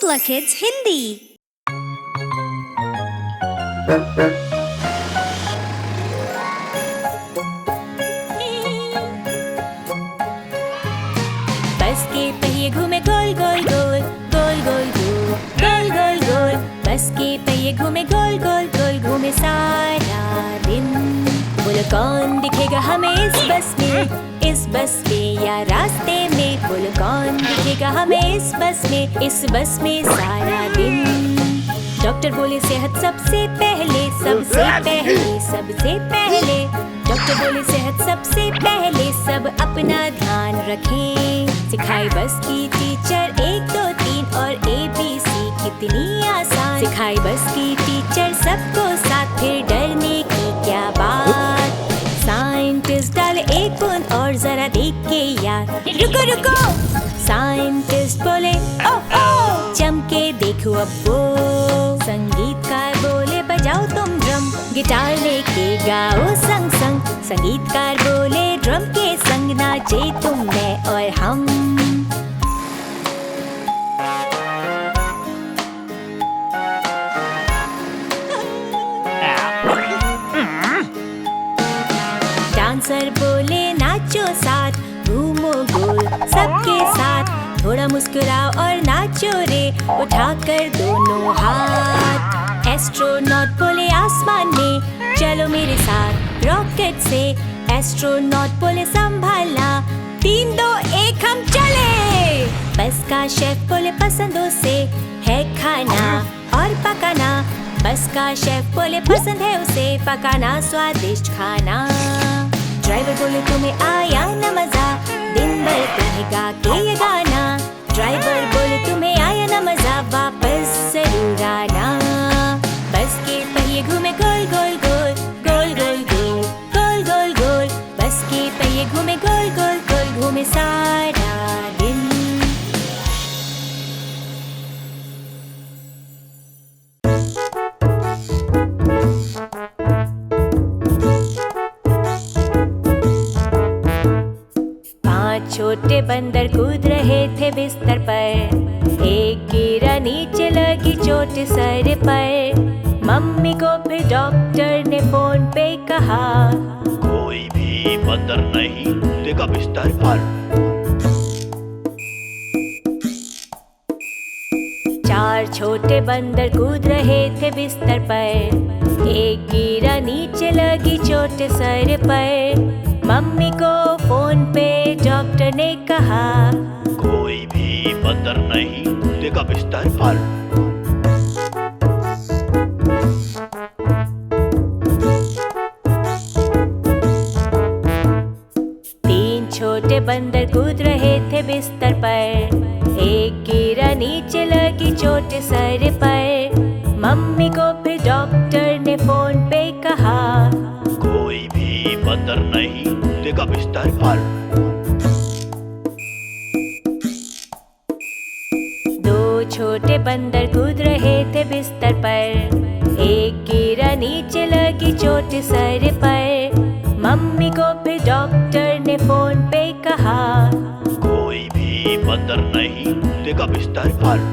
Hoopla Kids Hindi। बस के पहिए घूमे गोल गोल गोल, गोल गोल गोल, गोल गोल गोल। बस के पहिए घूमे गोल गोल गोल, घूमे सारा दिन। बोलो कौन दिखेगा हमें इस बस में या रास्ते में? बोलो कौन दिखेगा हमें इस बस में सारा दिन। डॉक्टर बोले सेहत सबसे पहले, सबसे पहले, सबसे पहले। डॉक्टर बोले सेहत सबसे पहले, सब अपना ध्यान रखें। सिखाई बस की टीचर 1 2 3 और ABC कितनी आसान। सिखाई बस की टीचर सबको साथ, फिर डरने की क्या बात। साइंटिस्ट डाले एक बूंद और जरा देख के यार, रुको रुको। साइंटिस्ट बोले ओ ओ, चमके देखो अब वो। संगीतकार बोले बजाओ तुम ड्रम, गिटार लेके गाओ संग संग। संगीतकार बोले ड्रम के संग नाचे तुम, मैं और हम। डांसर बोले नाचो साथ, घूमो गोल सबके साथ। थोड़ा मुस्कुराओ और नाचो रे, उठाकर दोनों हाथ। एस्ट्रोनॉट बोले आसमान में चलो मेरे साथ रॉकेट से। एस्ट्रोनॉट बोले संभालना, 3 2 1 हम चले। बस का शेफ बोले पसंदों से है खाना और पकाना। बस का शेफ बोले पसंद है उसे पकाना स्वादिष्ट खाना। ड्राइवर बोले तुम्हें आया न मजा, दिन भर तुम्हें गा के ये गाना। ड्राइवर बोले तुम्हें आया न मजा, वापस जरूर आना। बस के पहिए घूमे गोल गोल गोल, गोल गोल गोल, गोल गोल गोल। बस के पहिए घूमे गोल गोल गोल, घूमे सारा दिन। छोटे बंदर कूद रहे थे बिस्तर पर, एक गिरा नीचे लगी चोट सर पर। मम्मी को फिर डॉक्टर ने फोन पे कहा, कोई भी बंदर नहीं कूदेगा बिस्तर पर। 4 छोटे बंदर कूद रहे थे बिस्तर पर, एक गिरा नीचे लगी चोट सर पर। मम्मी को फोन पे डॉक्टर ने कहा, कोई भी बंदर नहीं कूदेगा बिस्तर पर। तीन छोटे बंदर कूद रहे थे बिस्तर पर, एक गिरा नीचे लगी चोट सर पर। मम्मी को फिर डॉक्टर ने फोन पे कहा, कोई भी बंदर नहीं कूदेगा बिस्तर पर। 2 छोटे बंदर कूद रहे थे बिस्तर पर, एक गिरा नीचे लगी चोट सर पर। मम्मी को फिर डॉक्टर ने फोन पे कहा, कोई भी बंदर नहीं कूदेगा बिस्तर पर।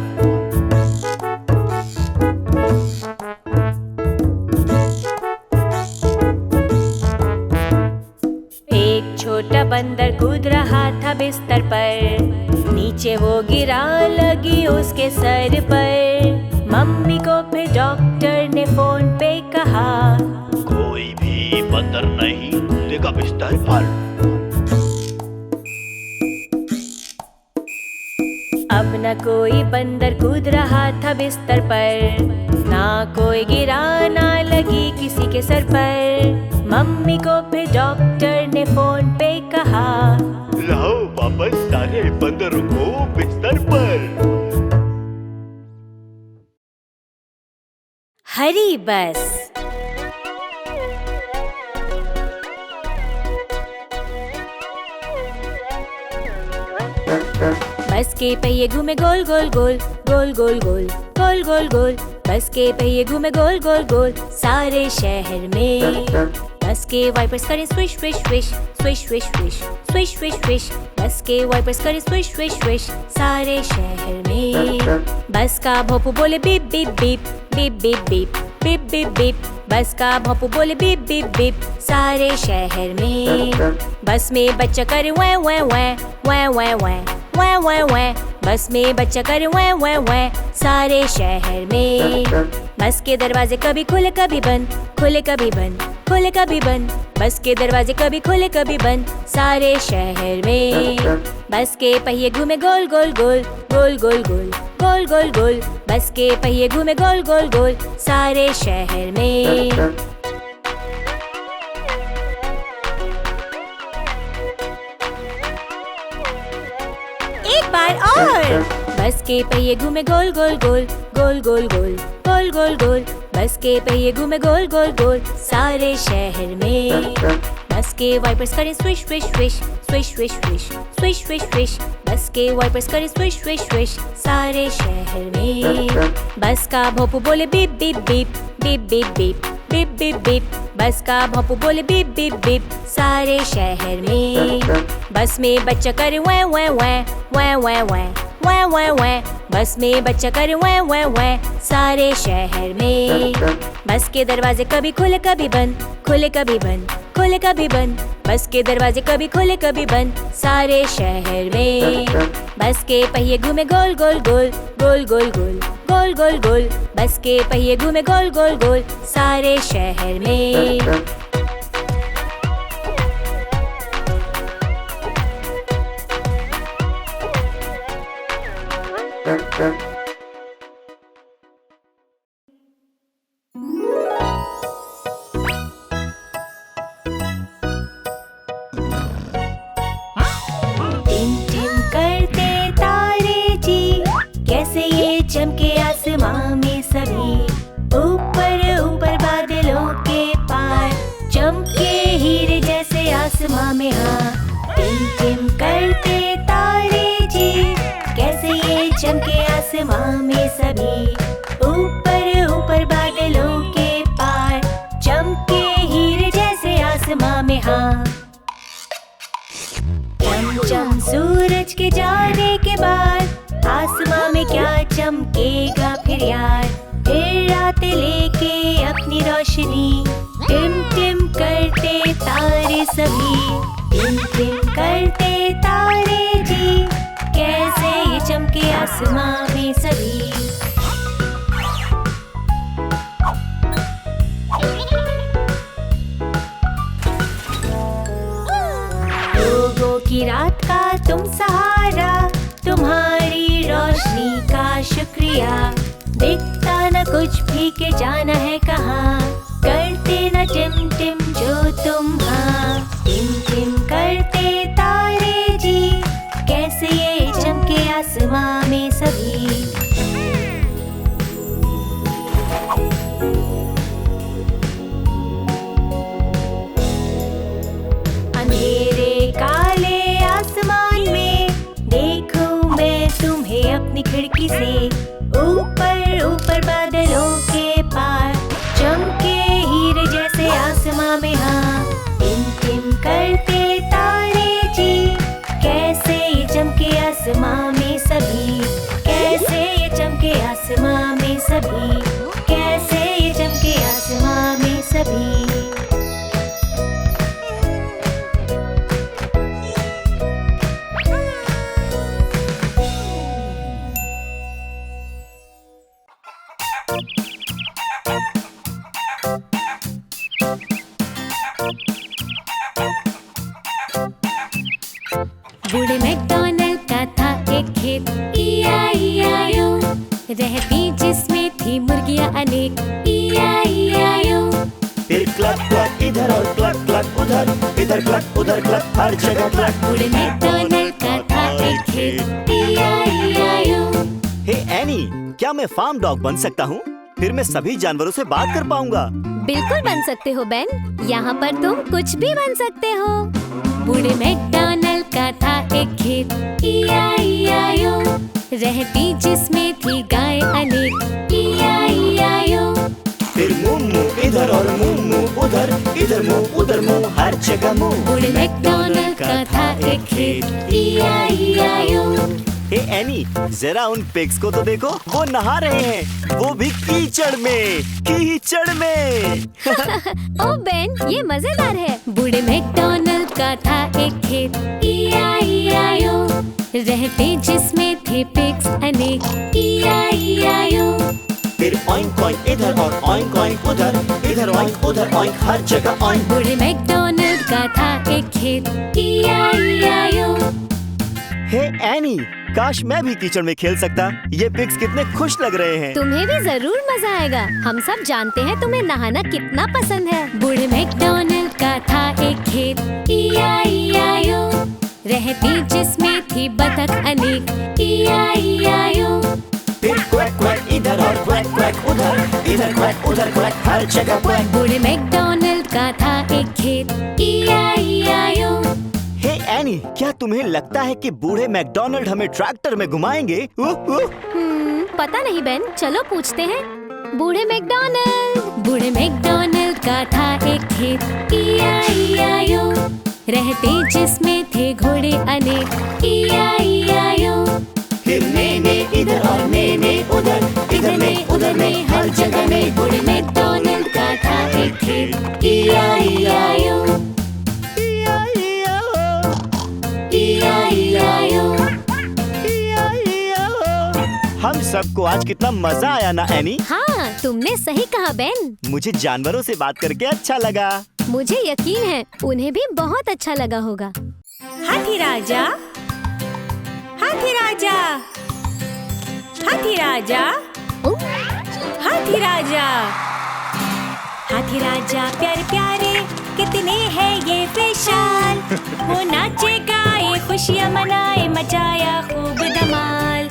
छोटा बंदर कूद रहा था बिस्तर पर, नीचे वो गिरा लगी उसके सर पर। मम्मी को फिर डॉक्टर ने फोन पे कहा, कोई भी बंदर नहीं कूदेगा बिस्तर पर। अब न कोई बंदर कूद रहा था बिस्तर पर, ना कोई गिरा ना लगी किसी के सर पर। मम्मी को फिर डॉक्टर ने फोन पे कहा, लाओ वापस सारे बंदरों को बिस्तर पर। हरी बस। बस के पहिए घूमे गोल गोल गोल, गोल गोल गोल, गोल गोल गोल। बस के पहिए घूमे गोल गोल गोल सारे शहर में। बस के वाइपर्स करें swish swish swish, swish swish swish, swish swish swish. बस के वाइपर्स करें स्विश स्विश स्विश सारे शहर में। बस का भोंपू बोले beep beep beep, beep beep beep, beep beep beep. बस का भोंपू बोले बीप बीप बीप, सारे शहर में। बस में बच्चा करे वै वै वै, वै वै वै, वै वै वै। बस में बच्चा करे वै वै वै, सारे शहर में। बस के दरवाजे कभी खुले कभी बंद, खुले कभी बंद, खुले कभी बंद। बस के दरवाजे कभी खुले कभी बंद, सारे शहर में। बस के पहिए घूमे गोल गोल गोल, गोल गोल गोल, गोल गोल गोल। बस के पहिए घूमे गोल गोल गोल, सारे शहर में। एक बार और। बस के पहिए घूमे गोल गोल गोल, गोल गोल गोल, गोल गोल गोल। बस के पहिए घूमे गोल गोल गोल, सारे शहर में। बस के वाइपर्स करें swish swish swish, swish swish swish, swish swish swish. बस के वाइपर्स करें स्विश स्विश स्विश, सारे शहर में। बस का भोंपू बोले beep beep beep, beep beep beep, beep beep beep. बस का भोंपू बोले बीप बीप बीप, सारे शहर में। बस में बच्चा करे वै वै वै, वै वै वै, वै वै वै। बस में बच्चा करे वै वै वै, सारे शहर में। बस के दरवाजे कभी खुले कभी बंद, खुले कभी बंद, खुले कभी बंद। बस के दरवाजे कभी खुले कभी बंद, सारे शहर में। बस के पहिए घूमे गोल गोल गोल, गोल गोल गोल, गोल गोल गोल। बस के पहिए घूमे गोल गोल गोल, सारे शहर में। टिम टिम करते तारे जी, कैसे ये चमके आसमां में सभी। ऊपर ऊपर बादलों के पार, चमके हीरे जैसे आसमां में। हाँ, टिम टिम करते तारे जी, कैसे ये चमके आसमां में सभी। ऊपर ऊपर बादलों के पार, चमके हीरे जैसे आसमां में। हाँ, चम चम सूरज के जाने के बाद, आसमां में क्या चमकेगा फिर यार। फिर रातें लेके अपनी रोशनी, टिम टिम करते तारे सभी। टिम टिम करते तारे जी, कैसे ये चमके आसमां में सभी। लोगों की रात का तुम सहारा, तुम्हारी रोशनी का शुक्रिया। दिखता न कुछ भी के जाना है कहाँ, करते न टिम टिम जो तुम। हाँ, टिम टिम करते तारे जी, कैसे ये चमके आसमां में सभी। अंधेरे काले आसमान में, देखूं मैं तुम्हें अपनी खिड़की से। ऊपर ऊपर बादलों के पार, चमके हीरे जैसे आसमां में। हाँ, टिम टिम करते तारे जी, कैसे ये चमके आसमां में सभी। कैसे ये चमके आसमां में सभी, कैसे ये चमके आसमां में सभी। बूढ़े मैकडॉनल्ड का था एक खेत, E-I-E-I-O। रहती जिसमें थी मुर्गियाँ अनेक, E-I-E-I-O। फिर क्लक क्लक इधर और क्लक क्लक उधर, इधर क्लक उधर क्लक, हर जगह क्लक। बूढ़े मैकडॉनल्ड का था एक खेत, E-I-E-I-O। हे एनी, क्या मैं फार्म डॉग बन सकता हूँ? फिर मैं सभी जानवरों से बात कर पाऊंगा। बिल्कुल बन सकते हो बेन, यहाँ पर तुम कुछ भी बन सकते हो। बूढ़े मैकडॉनल्ड का था एक खेत, E-I-E-I-O। रहती जिसमें थी गाय अनेक, E-I-E-I-O। फिर मुम्मू इधर और मुम्मू उधर, इधर मुँह उधर मुँह, हर जगह मुँह। बूढ़े मैकडॉनल्ड का था एक खेत, E-I-E-I-O। हे एनी, जरा उन पिग्स को तो देखो, वो नहा रहे हैं, वो भी कीचड़ में, कीचड़ में। ओ बेन, ये मजेदार है। बूढ़े मैकडॉनल्ड का था एक खेत, E-I-E-I-O, रहते जिसमें थे पिग्स अनेक, E-I-E-I-O। फिर ऑइंक ऑइंक इधर और ऑइंक ऑइंक उधर, इधर ऑइंक उधर ऑइंक, हर जगह ऑइंक। बूढ़े मैकडॉनल्ड का था एक खेत, E-I-E-I-O। हे एनी, काश मैं भी कीचड़ में खेल सकता। ये पिग्स कितने खुश लग रहे हैं। तुम्हें भी जरूर मजा आएगा। हम सब जानते हैं तुम्हें नहाना कितना पसंद है। बूढ़े मैकडॉनल्ड का था एक खेत, E-I-E-I-O, रहती जिसमें थी बतख अनेक, E-I-E-I-O। फिर क्वैक क्वैक इधर और क्वैक क्वैक उधर, इधर क्वैक उधर क्वैक, हर जगह क्वैक। बूढ़े मैकडॉनल्ड का था एक खेत, E-I-E-I-O। हे एनी, क्या तुम्हें लगता है कि बूढ़े मैकडॉनल्ड हमें ट्रैक्टर में घुमाएंगे? पता नहीं बेन, चलो पूछते हैं। बूढ़े मैकडॉनल्ड का था एक खेत, E-I-E-I-O, रहते जिसमें थे घोड़े अनेक, E-I-E-I-O। फिर ने इधर और ने उधर, इधर ने उधर ने, हर जगह ने। बूढ़े मैकडॉनल्ड का था एक खेत, E-I-E-I-O, E-I-E-I-O। हम सबको आज कितना मजा आया ना एनी। हाँ, तुमने सही कहा बेन। मुझे जानवरों से बात करके अच्छा लगा। मुझे यकीन है उन्हें भी बहुत अच्छा लगा होगा। हाथी राजा, हाथी राजा, हाथी राजा, ओ, हाथी राजा, हाथी राजा प्यारे प्यारे कितने हैं ये विशाल। वो नाचे गाए खुशियाँ मनाए, मचाया खूब धमाल।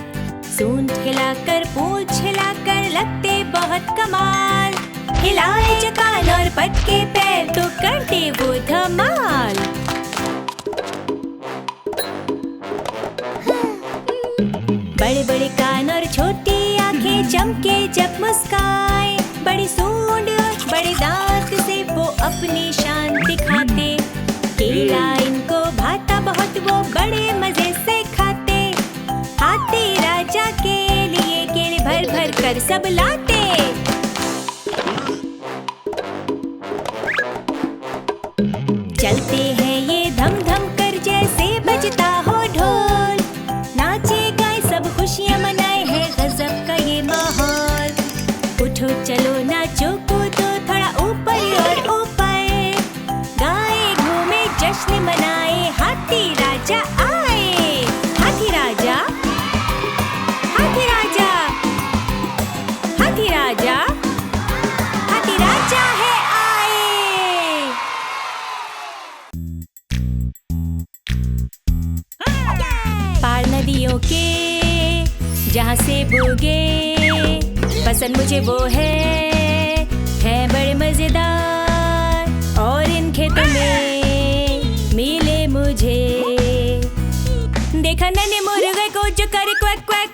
सूंड हिलाकर पूंछ हिलाकर लगते बहुत कमाल। हिलाए चकान और पटके पैर तो करते वो धमाल। बड़े बड़े कान और छोटी आंखें चमके जब मुस्काए। बड़ी सूंड बड़े दांत से वो अपनी शान दिखाते। केला इनको भाता बहुत, वो बड़े मजे से खाते। हाथी राजा के लिए केले भर भर कर सब लाते। चलते हैं ये धम धम कर जैसे बजता हो ढोल। नाचे गाए सब खुशियाँ मनाए हैं, गजब का ये माहौल। उठो चलो नाचो कूदो थोड़ा ऊपर और ऊपर। गाए घूमे जश्न मनाए, हाथी राजा आए। हाथी राजा, हाथी राजा, हाथी राजा, हाथी राजा है आए। पार नदियों के जहाँ से बोगे, पसंद मुझे वो है बड़े मजेदार। और इन खेतों में मिले मुझे। देखा नन्हे मुर्गे को जो करे क्वैक क्वैक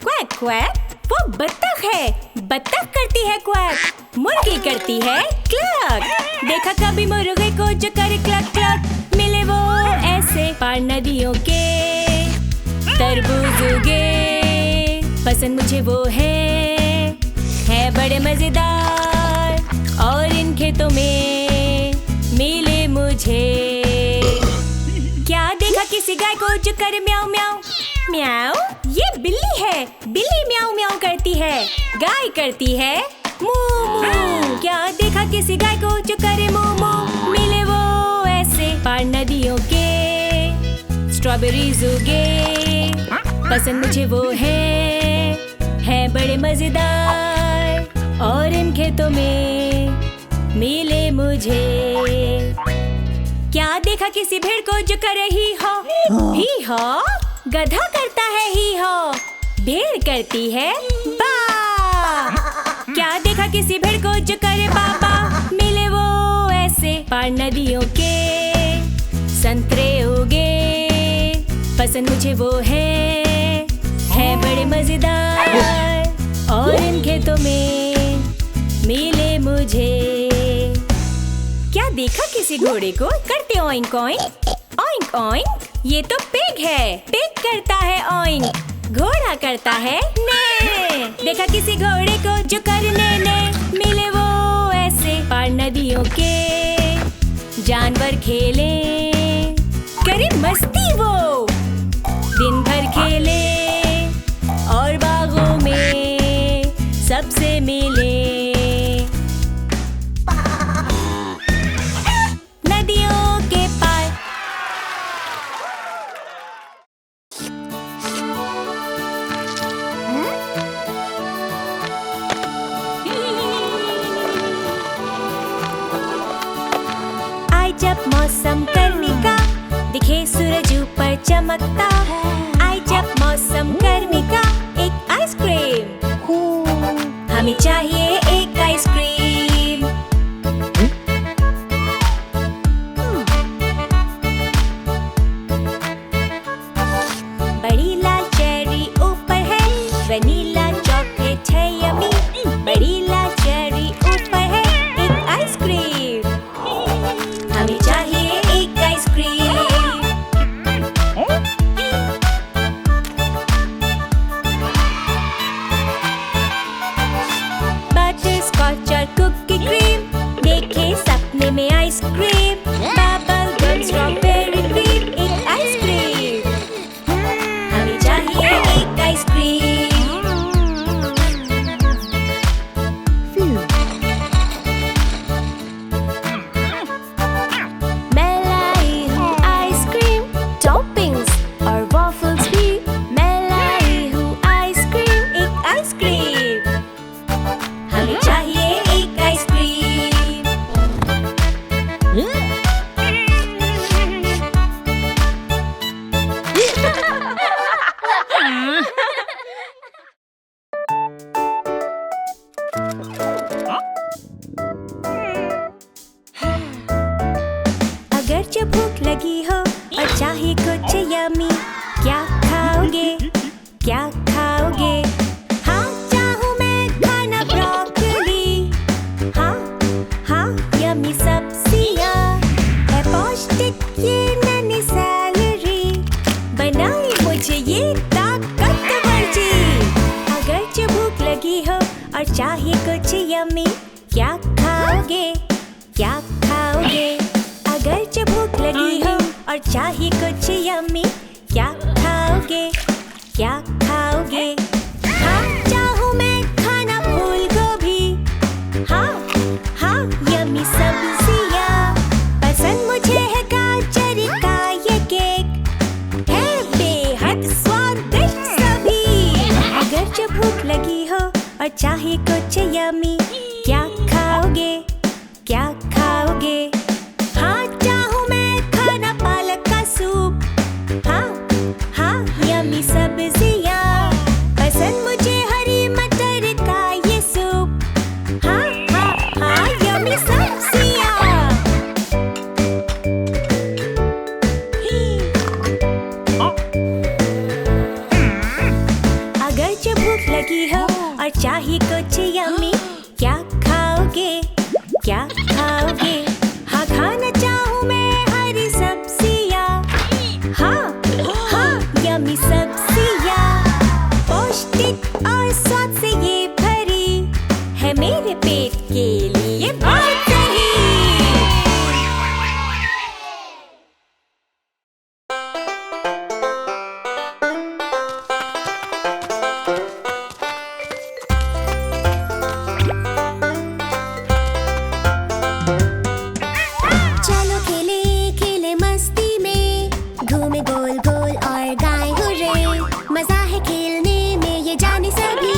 क्वैक क्वैक, वो बत्तख है, बत्तख करती है क्वैक, मुर्गी करती है क्लक। देखा कभी मुर्गे को जो करे क्लक क्लक, मिले वो ऐसे। पार नदियों के तरबूज उगे, पसंद मुझे वो है बड़े मजेदार। और इन खेतों में मिले मुझे। क्या देखा किसी गाय को जो करे म्याऊ म्याऊ म्याऊ? ये बिल्ली है, बिल्ली म्याऊ म्याऊ करती है, गाय करती है मू मू। क्या देखा किसी गाय को जो करे मू मू, मिले वो ऐसे। पार नदियों के स्ट्रॉबेरीज उगे, पसंद मुझे वो है बड़े मजेदार। और इन खेतों में मिले मुझे। क्या देखा किसी भेड़ को जो करे ही हो, गधा करता है ही हो, भेड़ करती है बा। क्या देखा किसी भेड़ को जो करे बाबा, मिले वो ऐसे। पार नदियों के संतरे उगे, पसंद मुझे वो है बड़े मजेदार। और इन खेतों में मिले मुझे। क्या देखा किसी घोड़े को करते ऑइंक ऑइंक ऑइंक ऑइंक? ये तो पिग है, पिग करता है ऑइंक। घोड़ा करता है ने। देखा किसी घोड़े को जो करने ने मिले वो ऐसे। पार नदियों के जानवर खेले, करे मस्ती वो। दिन भर खेले और बागों में सबसे मिले। नदियों के पार आए जब मौसम गर्मी का, दिखे सूरज ऊपर चमकता। आए जब मौसम गर्मी का, एक आइसक्रीम हमें चाहिए, एक आइसक्रीम। बड़ी लाल चेरी ऊपर है, वनीला चॉकलेट है यम्मी। बड़ी लाल चेरी ऊपर है, एक आइसक्रीम हमें चाहिए, एक आइसक्रीम। बटर स्कॉच और कुकी क्रीम, देखे सपने में ice cream. Bubble gum strawberry cream, एक आइसक्रीम हमें चाहिए, एक आइसक्रीम। मैं लाई हूँ आइसक्रीम, टॉपिंग्स और वॉफल्स भी। मैं लाई हूँ आइसक्रीम, एक आइसक्रीम हमें चाहिए, एक आइसक्रीम। अगर जो भूख लगी हो और चाहे कुछ यम्मी, क्या खाओगे, क्या खाओगे? हाँ, चाहूँ मैं खाना ब्रोकली। हाँ हाँ, यम्मी सब्जियाँ है पौष्टिक ये नन्ही सैलरी, बनाए मुझे ये ताकतवर जी। अगर जो भूख लगी हो और चाहे कुछ यम्मी, क्या खाओगे, क्या खाओगे? अगर जो भूख लगी हो और चाहे कुछ यम्मी, क्या खाओगे, क्या खाओगे? हाँ, चाहूँ मैं खाना फूल गोभी। हाँ हाँ, यम्मी सब्जियाँ पसंद मुझे है। गाजर का ये केक है बेहद स्वादिष्ट सभी। अगर जो भूख लगी हो और चाहे कुछ यम्मी, क्या खाओगे, क्या खाओगे? हाँ, चाहूँ मैं खाना पालक का सूप। हाँ हाँ, यम्मी सब्जियाँ पसंद मुझे। हरी मटर का ये सूप। हाँ हाँ हाँ, यम्मी सब्जियाँ। अगर जो भूख लगी हो और चाहे कुछ यम्मी, क्या खाओगे, क्या खाओगे? हाँ, खाना चाहूँ मैं हरी सब्जियाँ। हाँ हाँ, यम्मी सब्जियाँ पौष्टिक और स्वाद से ये भरी है, मेरे पेट के लिए बहुत सही। चलो खेले खेले मस्ती में, घूमे गोल गोल और गाए हुर्रे। मजा है खेलने में ये जाने सभी,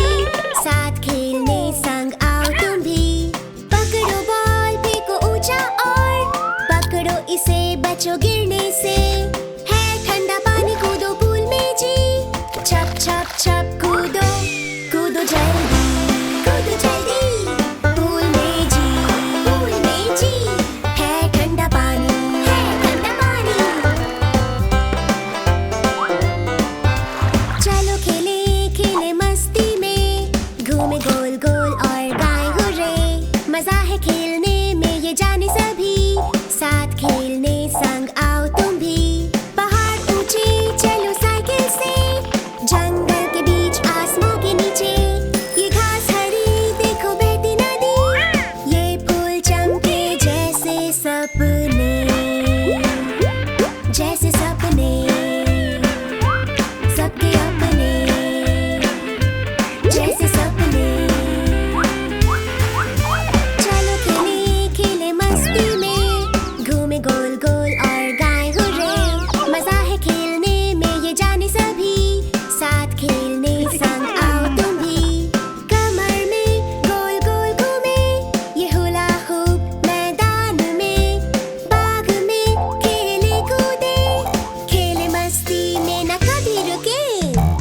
साथ खेलने संग आओ तुम भी। जैसे सपने। चलो खेले खेले मस्ती में, घूमे गोल गोल और गाए हुर्रे। मजा है खेलने में ये जाने सभी, साथ खेलने संग आओ तुम भी। कमर में गोल गोल घूमे ये हुला हुप मैदान में, बाग में खेले कूदे, खेले मस्ती में न कभी रुके।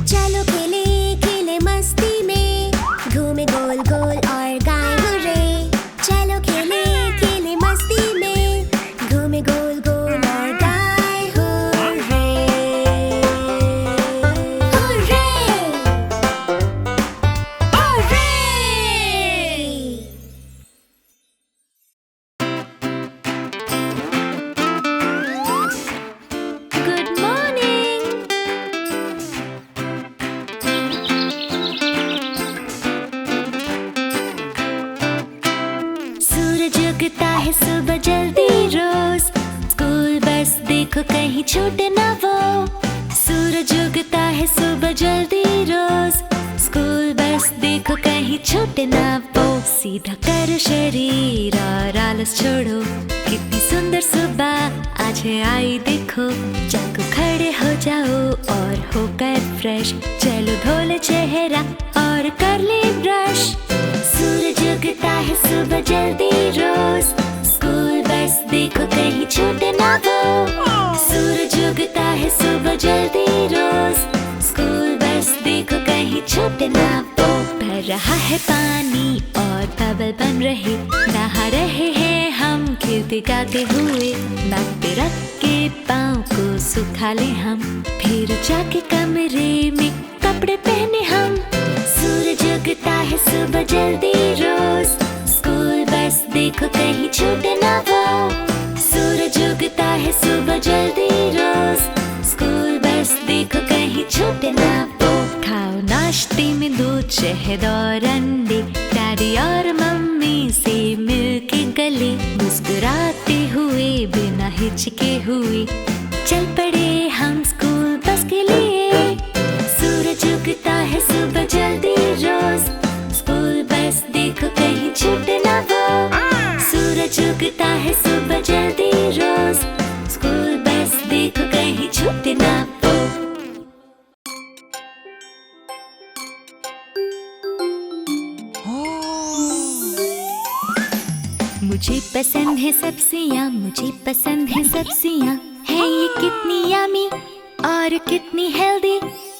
चलो खेले खेले मस्ती में, घूमे गोल गोल और गाए हुर्रे। चलो खेले खेले मस्ती में, घूमे गोल गोल और गाए hurray. Hurray hurray. Good morning. सूरज उगता है सुबह जल्दी रोज, स्कूल बस देखो कहीं छूटे ना वो। सूरज उगता है सुबह जल्दी रोज, स्कूल बस देखो कहीं छूटे ना वो। सीधा करो शरीर और आलस छोड़ो, कितनी सुंदर सुबह आज है आई देखो। जागो खड़े हो जाओ और होकर फ्रेश, चलो धो ले चेहरा और कर ले ब्रश। सूरज उगता है सुबह जल्दी रोज, स्कूल बस देखो कहीं छूटे ना वो। सूरज उगता है सुबह जल्दी रोज, स्कूल बस देखो कहीं छूटे ना वो। भर रहा है पानी और बबल बन रहे, नहा रहे हैं हम खेलते गाते हुए। बैग पे रख के पाँव को सुखा ले हम, फिर जाके कमरे में कपड़े पहने हम। सूरज उगता है सुबह जल्दी रोज, स्कूल बस देखो कहीं छूटे ना वो। सूरज उगता है सुबह जल्दी रोज, स्कूल बस देखो कहीं छूटे ना वो। खाओ नाश्ते में दूध शहद और अंडे, डैडी और मम्मी से मिलके गले। मुस्कुराते हुए बिना हिचके हुए, चल पड़े हम स्कूल बस के लिए। सूरज उगता है सुबह जल्दी रोज, स्कूल बस देखो कहीं छूटे ना वो। सूरज उगता है सुबह जल्दी रोज, स्कूल बस देखो कहीं छूटे ना वो। मुझे पसंद है सब्जियाँ, मुझे पसंद है सब्जियाँ, है ये कितनी यम्मी और कितनी हेल्दी।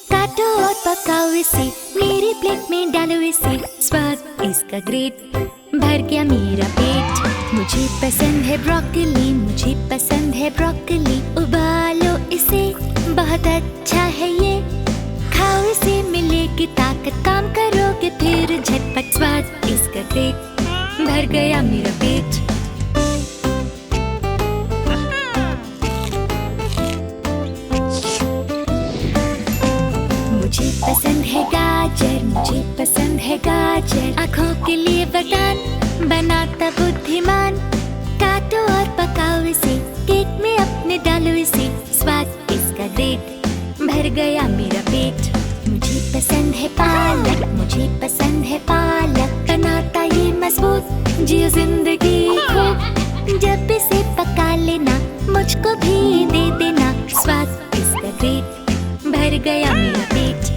काटो और पकाओ इसे, मेरी प्लेट में डालो इसे, स्वाद इसका ग्रेट, भर गया मेरा पेट। मुझे पसंद है ब्रोकली, मुझे पसंद है ब्रोकली, उबालो इसे, बहुत अच्छा है ये। खाओ इसे मिलेगी ताकत, काम करोगे फिर झटपट, स्वाद इसका ग्रेट, भर गया मेरा पेट। मुझे पसंद है गाजर, मुझे पसंद है गाजर, आँखों के लिए वरदान, बनाता बुद्धिमान। काटो और पकाओ इसे, केक में अपने डालो इसे, स्वाद इसका ग्रेट, भर गया मेरा पेट। मुझे पसंद है पालक, मुझे पसंद है पालक, बनाता ये मजबूत, जियो जिंदगी को। जब इसे पका लेना, मुझको भी दे देना, स्वाद इसका ग्रेट, भर गया मेरा पेट।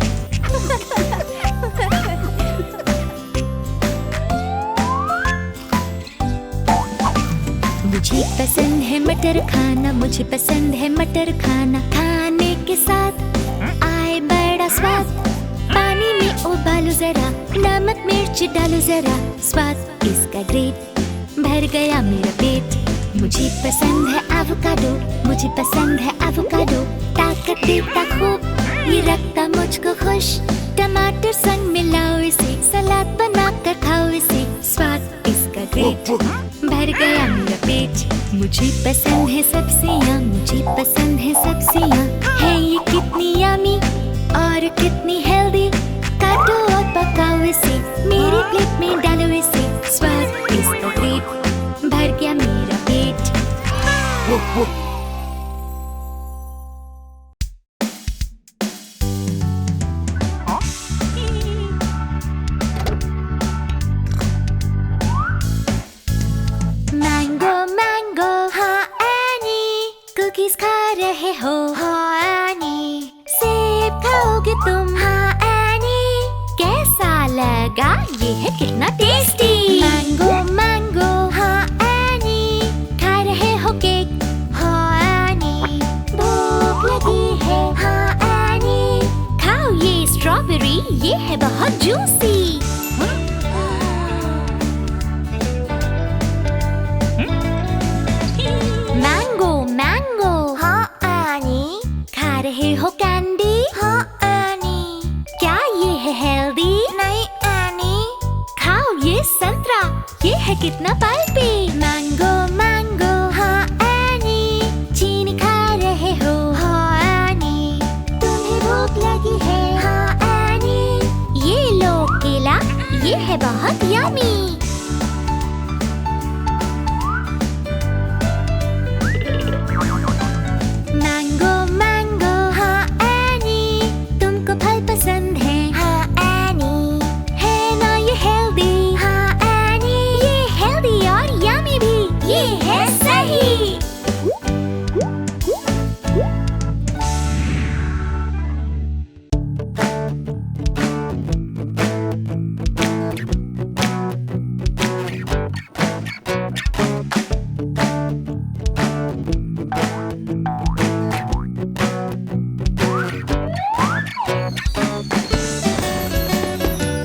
मुझे पसंद है मटर खाना, मुझे पसंद है मटर खाना, खाने के साथ आए बड़ा स्वाद। पानी में उबालो जरा, नमक मिर्च डालो जरा, स्वाद इसका ग्रेट, भर गया मेरा पेट। मुझे पसंद है एवोकाडो, मुझे पसंद है एवोकाडो, ताकत देता खूब, ये रखता मुझको खुश। टमाटर संग मिलाओ इसे, सलाद बनाकर खाओ इसे, स्वाद इसका ग्रेट, भर गया मेरा पेट। मुझे पसंद है सब्जियाँ, मुझे पसंद है सब्जियाँ, है ये कितनी यम्मी और कितनी हेल्दी। काटो और पकाओ इसे, मेरी प्लेट में डालो इसे, स्वाद इसका ग्रेट, भर गया मेरा पेट। रहे हो? हाँ एनी। सेब खाओगे तुम? हाँ एनी। कैसा लगा? ये है कितना टेस्टी। Mango mango. हाँ एनी। खा रहे हो केक? हाँ एनी। भूख लगी है? हाँ एनी। खाओ ये स्ट्रॉबेरी, ये है बहुत जूसी। Mango mango. हाँ एनी। खा रहे हो कैंडी? हाँ एनी। क्या ये है हेल्दी? नहीं एनी। खाओ ये संतरा, ये है कितना पल्पी। Mango mango. हाँ एनी। चीनी खा रहे हो? हाँ एनी। तुम्हें भूख लगी है? हाँ एनी। ये लो केला, ये है बहुत यमी। Mango mango. हाँ एनी। तुमको फल पसंद है? हाँ एनी। है ना ये हेल्दी? हाँ एनी। ये हेल्दी और यमी भी, ये है सही।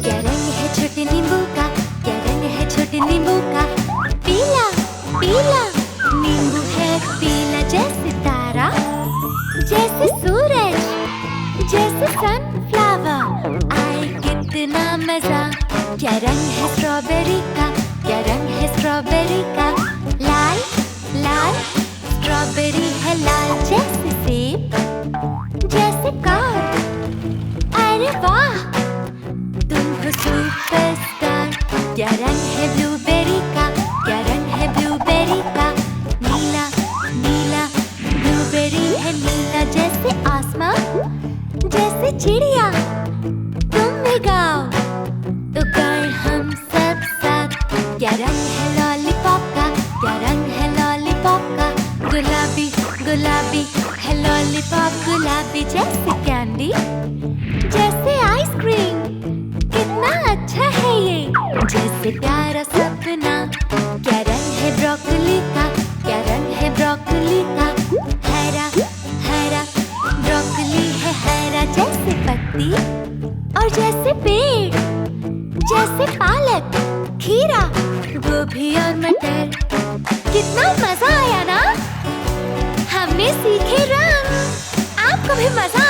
क्या रंग है छोटे नींबू का? क्या रंग है छोटे नींबू का? पीला पीला। नींबू है पीला जैसे तारा, जैसे सूरज, जैसे सनफ्लावर। आए कितना मजा। क्या रंग है स्ट्रॉबेरी का? क्या रंग है स्ट्रॉबेरी का? लाल लाल। स्ट्रॉबेरी है लाल जैसे सेब, जैसे कार। अरे वाह, तुम हो सुपरस्टार। क्या रंग है ब्लूबेरी का? क्या रंग है ब्लूबेरी का? नीला नीला। ब्लूबेरी है नीला जैसे आसमां, जैसे चिड़िया। तुम भी गाओ तो गाएं हम सब साथ। क्या रंग है लॉलीपॉप का? क्या रंग है लॉलीपॉप का? गुलाबी गुलाबी है लॉलीपॉप, गुलाबी जैसे कैंडी, जैसे आइसक्रीम। कितना अच्छा है ये, जैसे प्यारा सपना। क्या रंग है ब्रोकली का? क्या रंग है ब्रोकली का? हरा हरा। ब्रोकली है हरा जैसे पत्ती, और जैसे पेड़, जैसे पालक, खीरा, गोभी और मटर। कितना मजा आया ना? हमने सीखे रंग। आपको भी मजा